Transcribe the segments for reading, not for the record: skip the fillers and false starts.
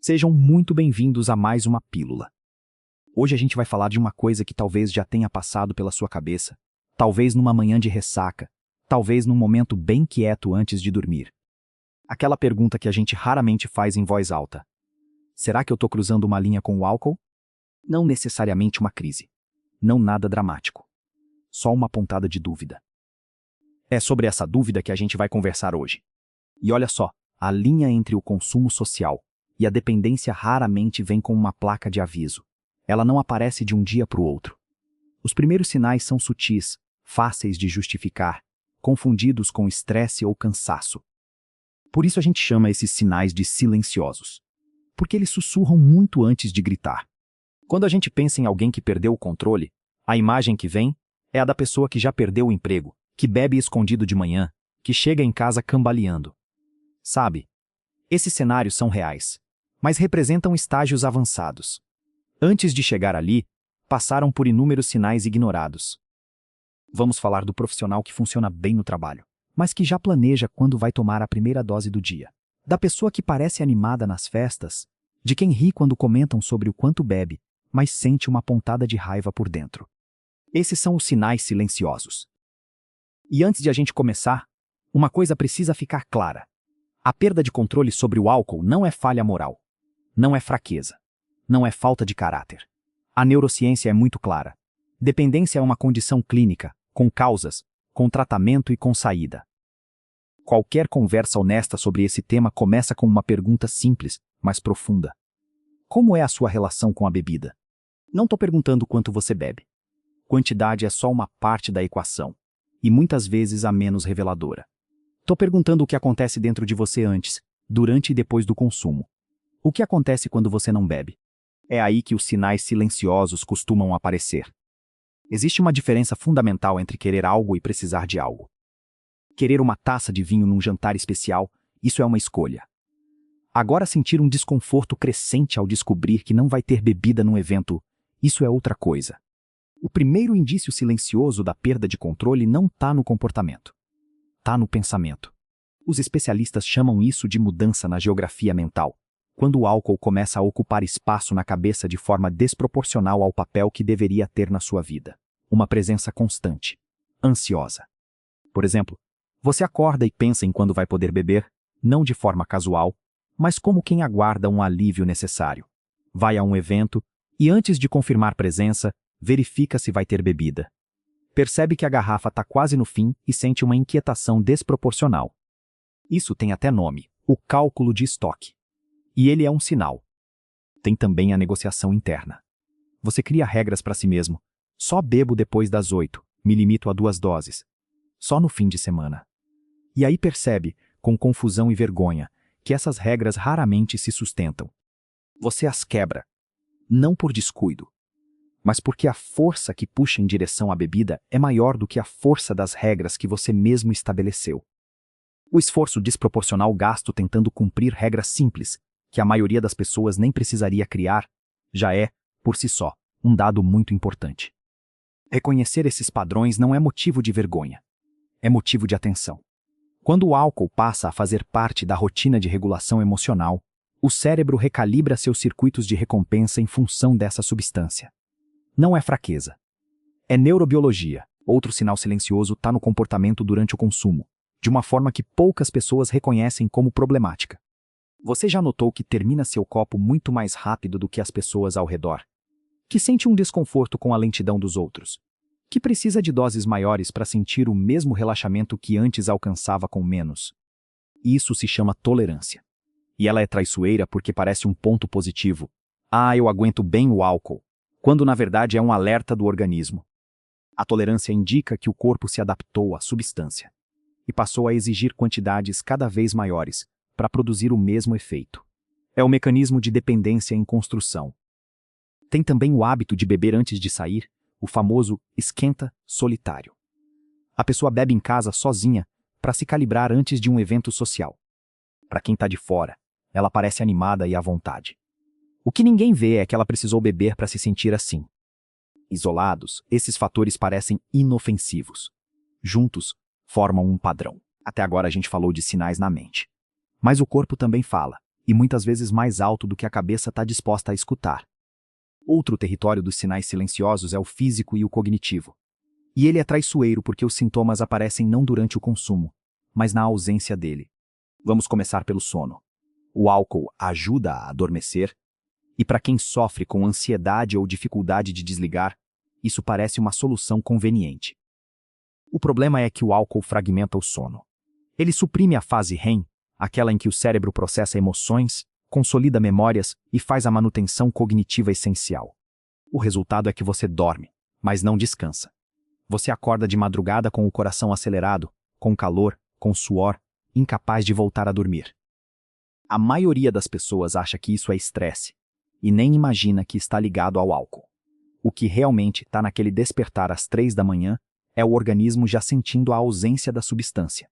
Sejam muito bem-vindos a mais uma pílula. Hoje a gente vai falar de uma coisa que talvez já tenha passado pela sua cabeça, talvez numa manhã de ressaca, talvez num momento bem quieto antes de dormir. Aquela pergunta que a gente raramente faz em voz alta. Será que eu tô cruzando uma linha com o álcool? Não necessariamente uma crise. Não nada dramático. Só uma pontada de dúvida. É sobre essa dúvida que a gente vai conversar hoje. E olha só, a linha entre o consumo social e a dependência raramente vem com uma placa de aviso. Ela não aparece de um dia para o outro. Os primeiros sinais são sutis, fáceis de justificar, confundidos com estresse ou cansaço. Por isso a gente chama esses sinais de silenciosos. Porque eles sussurram muito antes de gritar. Quando a gente pensa em alguém que perdeu o controle, a imagem que vem é a da pessoa que já perdeu o emprego, que bebe escondido de manhã, que chega em casa cambaleando. Sabe? Esses cenários são reais, mas representam estágios avançados. Antes de chegar ali, passaram por inúmeros sinais ignorados. Vamos falar do profissional que funciona bem no trabalho, mas que já planeja quando vai tomar a primeira dose do dia. Da pessoa que parece animada nas festas, de quem ri quando comentam sobre o quanto bebe, mas sente uma pontada de raiva por dentro. Esses são os sinais silenciosos. E antes de a gente começar, uma coisa precisa ficar clara. A perda de controle sobre o álcool não é falha moral. Não é fraqueza. Não é falta de caráter. A neurociência é muito clara. Dependência é uma condição clínica, com causas, com tratamento e com saída. Qualquer conversa honesta sobre esse tema começa com uma pergunta simples, mas profunda. Como é a sua relação com a bebida? Não estou perguntando quanto você bebe. Quantidade é só uma parte da equação, e muitas vezes a menos reveladora. Estou perguntando o que acontece dentro de você antes, durante e depois do consumo. O que acontece quando você não bebe? É aí que os sinais silenciosos costumam aparecer. Existe uma diferença fundamental entre querer algo e precisar de algo. Querer uma taça de vinho num jantar especial, isso é uma escolha. Agora sentir um desconforto crescente ao descobrir que não vai ter bebida num evento, isso é outra coisa. O primeiro indício silencioso da perda de controle não está no comportamento. Está no pensamento. Os especialistas chamam isso de mudança na geografia mental, quando o álcool começa a ocupar espaço na cabeça de forma desproporcional ao papel que deveria ter na sua vida. Uma presença constante, ansiosa. Por exemplo, você acorda e pensa em quando vai poder beber, não de forma casual, mas como quem aguarda um alívio necessário. Vai a um evento e, antes de confirmar presença, verifica se vai ter bebida. Percebe que a garrafa está quase no fim e sente uma inquietação desproporcional. Isso tem até nome, o cálculo de estoque. E ele é um sinal. Tem também a negociação interna. Você cria regras para si mesmo. Só bebo depois das 8, me limito a 2 doses. Só no fim de semana. E aí percebe, com confusão e vergonha, que essas regras raramente se sustentam. Você as quebra. Não por descuido, mas porque a força que puxa em direção à bebida é maior do que a força das regras que você mesmo estabeleceu. O esforço desproporcional gasto tentando cumprir regras simples, que a maioria das pessoas nem precisaria criar, já é, por si só, um dado muito importante. Reconhecer esses padrões não é motivo de vergonha. É motivo de atenção. Quando o álcool passa a fazer parte da rotina de regulação emocional, o cérebro recalibra seus circuitos de recompensa em função dessa substância. Não é fraqueza. É neurobiologia. Outro sinal silencioso está no comportamento durante o consumo, de uma forma que poucas pessoas reconhecem como problemática. Você já notou que termina seu copo muito mais rápido do que as pessoas ao redor? Que sente um desconforto com a lentidão dos outros? Que precisa de doses maiores para sentir o mesmo relaxamento que antes alcançava com menos? Isso se chama tolerância. E ela é traiçoeira porque parece um ponto positivo. Ah, eu aguento bem o álcool. Quando na verdade é um alerta do organismo. A tolerância indica que o corpo se adaptou à substância e passou a exigir quantidades cada vez maiores para produzir o mesmo efeito. É o mecanismo de dependência em construção. Tem também o hábito de beber antes de sair, o famoso esquenta solitário. A pessoa bebe em casa sozinha para se calibrar antes de um evento social. Para quem está de fora, ela parece animada e à vontade. O que ninguém vê é que ela precisou beber para se sentir assim. Isolados, esses fatores parecem inofensivos. Juntos, formam um padrão. Até agora a gente falou de sinais na mente. Mas o corpo também fala, e muitas vezes mais alto do que a cabeça está disposta a escutar. Outro território dos sinais silenciosos é o físico e o cognitivo. E ele é traiçoeiro porque os sintomas aparecem não durante o consumo, mas na ausência dele. Vamos começar pelo sono. O álcool ajuda a adormecer, e para quem sofre com ansiedade ou dificuldade de desligar, isso parece uma solução conveniente. O problema é que o álcool fragmenta o sono. Ele suprime a fase REM, aquela em que o cérebro processa emoções, consolida memórias e faz a manutenção cognitiva essencial. O resultado é que você dorme, mas não descansa. Você acorda de madrugada com o coração acelerado, com calor, com suor, incapaz de voltar a dormir. A maioria das pessoas acha que isso é estresse, e nem imagina que está ligado ao álcool. O que realmente está naquele despertar às 3 da manhã é o organismo já sentindo a ausência da substância.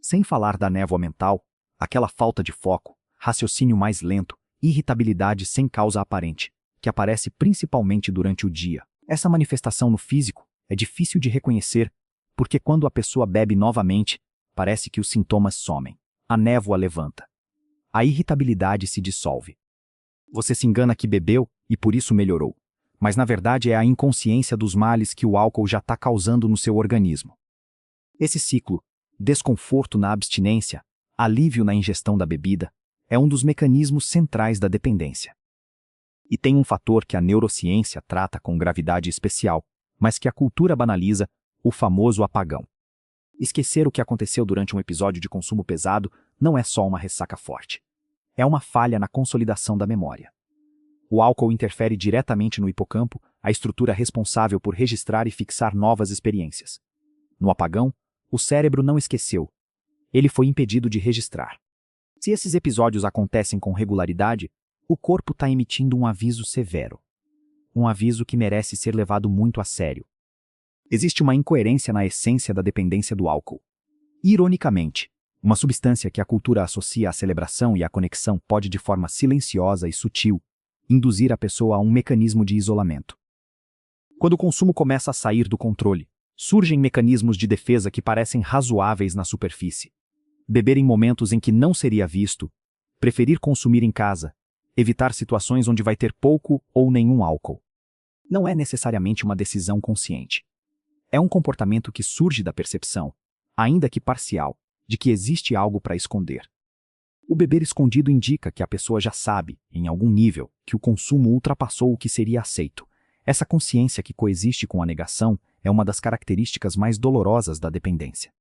Sem falar da névoa mental, aquela falta de foco, raciocínio mais lento, irritabilidade sem causa aparente, que aparece principalmente durante o dia. Essa manifestação no físico é difícil de reconhecer, porque quando a pessoa bebe novamente, parece que os sintomas somem. A névoa levanta. A irritabilidade se dissolve. Você se engana que bebeu e por isso melhorou, mas na verdade é a inconsciência dos males que o álcool já está causando no seu organismo. Esse ciclo, desconforto na abstinência, alívio na ingestão da bebida, é um dos mecanismos centrais da dependência. E tem um fator que a neurociência trata com gravidade especial, mas que a cultura banaliza, o famoso apagão. Esquecer o que aconteceu durante um episódio de consumo pesado não é só uma ressaca forte. É uma falha na consolidação da memória. O álcool interfere diretamente no hipocampo, a estrutura responsável por registrar e fixar novas experiências. No apagão, o cérebro não esqueceu. Ele foi impedido de registrar. Se esses episódios acontecem com regularidade, o corpo está emitindo um aviso severo. Um aviso que merece ser levado muito a sério. Existe uma incoerência na essência da dependência do álcool. Ironicamente, uma substância que a cultura associa à celebração e à conexão pode, de forma silenciosa e sutil, induzir a pessoa a um mecanismo de isolamento. Quando o consumo começa a sair do controle, surgem mecanismos de defesa que parecem razoáveis na superfície. Beber em momentos em que não seria visto, preferir consumir em casa, evitar situações onde vai ter pouco ou nenhum álcool. Não é necessariamente uma decisão consciente. É um comportamento que surge da percepção, ainda que parcial, de que existe algo para esconder. O beber escondido indica que a pessoa já sabe, em algum nível, que o consumo ultrapassou o que seria aceito. Essa consciência que coexiste com a negação é uma das características mais dolorosas da dependência.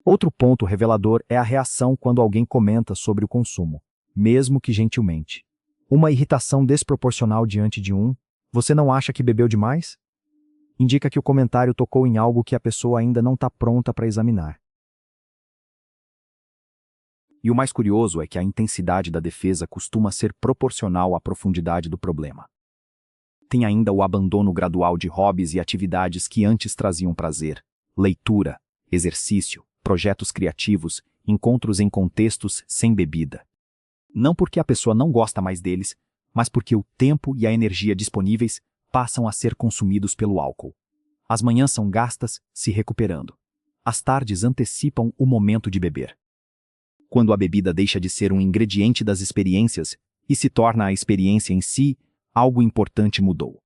Outro ponto revelador é a reação quando alguém comenta sobre o consumo, mesmo que gentilmente. Uma irritação desproporcional diante de "Você não acha que bebeu demais?" indica que o comentário tocou em algo que a pessoa ainda não está pronta para examinar. E o mais curioso é que a intensidade da defesa costuma ser proporcional à profundidade do problema. Tem ainda o abandono gradual de hobbies e atividades que antes traziam prazer: leitura, exercício, projetos criativos, encontros em contextos sem bebida. Não porque a pessoa não gosta mais deles, mas porque o tempo e a energia disponíveis passam a ser consumidos pelo álcool. As manhãs são gastas se recuperando. As tardes antecipam o momento de beber. Quando a bebida deixa de ser um ingrediente das experiências e se torna a experiência em si, algo importante mudou.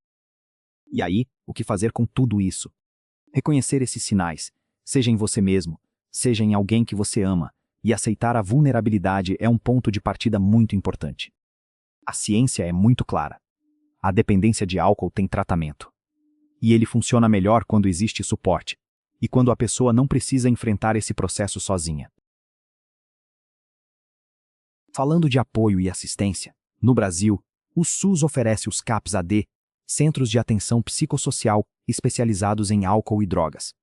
E aí, o que fazer com tudo isso? Reconhecer esses sinais, seja em você mesmo, seja em alguém que você ama, e aceitar a vulnerabilidade é um ponto de partida muito importante. A ciência é muito clara. A dependência de álcool tem tratamento. E ele funciona melhor quando existe suporte, e quando a pessoa não precisa enfrentar esse processo sozinha. Falando de apoio e assistência, no Brasil, o SUS oferece os CAPS-AD, Centros de Atenção Psicossocial especializados em álcool e drogas.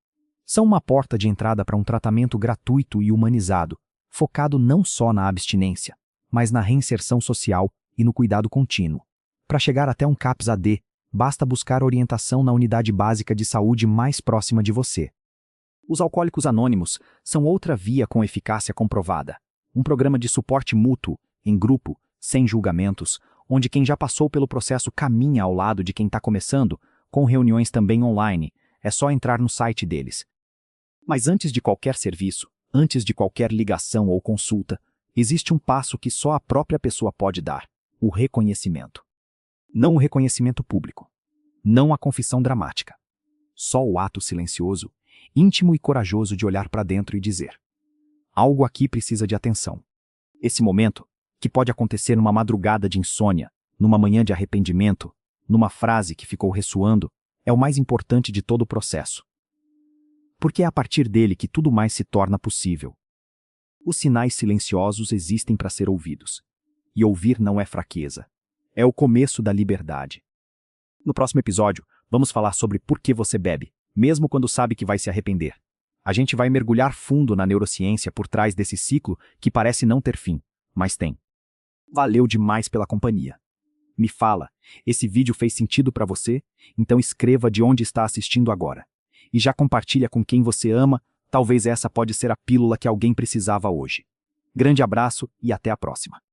São uma porta de entrada para um tratamento gratuito e humanizado, focado não só na abstinência, mas na reinserção social e no cuidado contínuo. Para chegar até um CAPS-AD, basta buscar orientação na unidade básica de saúde mais próxima de você. Os Alcoólicos Anônimos são outra via com eficácia comprovada. Um programa de suporte mútuo, em grupo, sem julgamentos, onde quem já passou pelo processo caminha ao lado de quem está começando, com reuniões também online. É só entrar no site deles. Mas antes de qualquer serviço, antes de qualquer ligação ou consulta, Existe um passo que só a própria pessoa pode dar: o reconhecimento. Não o reconhecimento público. Não a confissão dramática. Só o ato silencioso, íntimo e corajoso de olhar para dentro e dizer: algo aqui precisa de atenção. Esse momento, que pode acontecer numa madrugada de insônia, numa manhã de arrependimento, numa frase que ficou ressoando, é o mais importante de todo o processo. Porque é a partir dele que tudo mais se torna possível. Os sinais silenciosos existem para ser ouvidos. E ouvir não é fraqueza. É o começo da liberdade. No próximo episódio, vamos falar sobre por que você bebe, mesmo quando sabe que vai se arrepender. A gente vai mergulhar fundo na neurociência por trás desse ciclo que parece não ter fim, mas tem. Valeu demais pela companhia. Me fala, esse vídeo fez sentido para você? Então escreva de onde está assistindo agora. E já compartilha com quem você ama, talvez essa pode ser a pílula que alguém precisava hoje. Grande abraço e até a próxima.